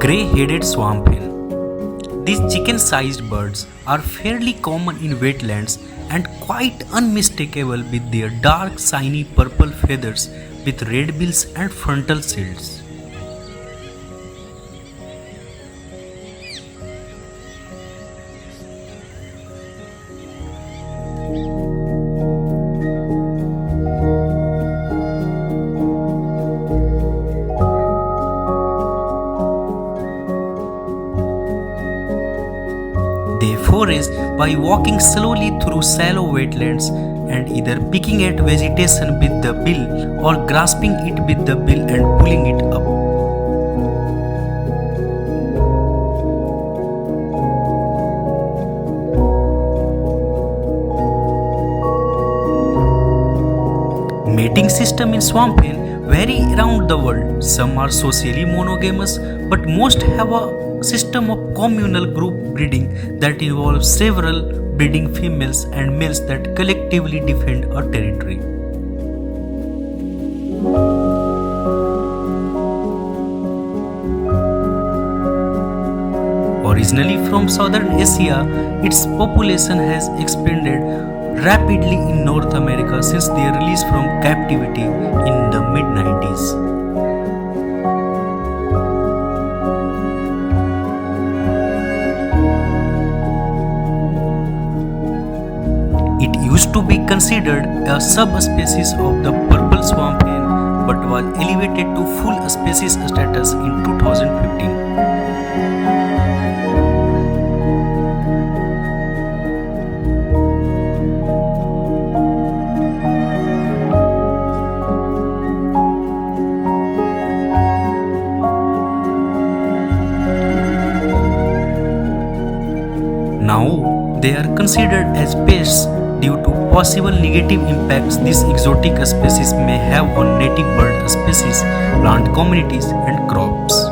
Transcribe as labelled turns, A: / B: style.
A: Grey-headed swamphen. These chicken-sized birds are fairly common in wetlands and quite unmistakable with their dark shiny purple feathers with red bills and frontal shields. They forage by walking slowly through shallow wetlands and either picking at vegetation with the bill or grasping it with the bill and pulling it up. Mating system in swamphen vary around the world. Some are socially monogamous, but most have a system of communal group breeding that involves several breeding females and males that collectively defend a territory. Originally from southern Asia, its population has expanded rapidly in North America since their release from captivity in the mid-90s. It used to be considered a subspecies of the purple swamphen but was elevated to full species status in 2015. Now, they are considered as pests due to possible negative impacts these exotic species may have on native bird species, plant communities, and crops.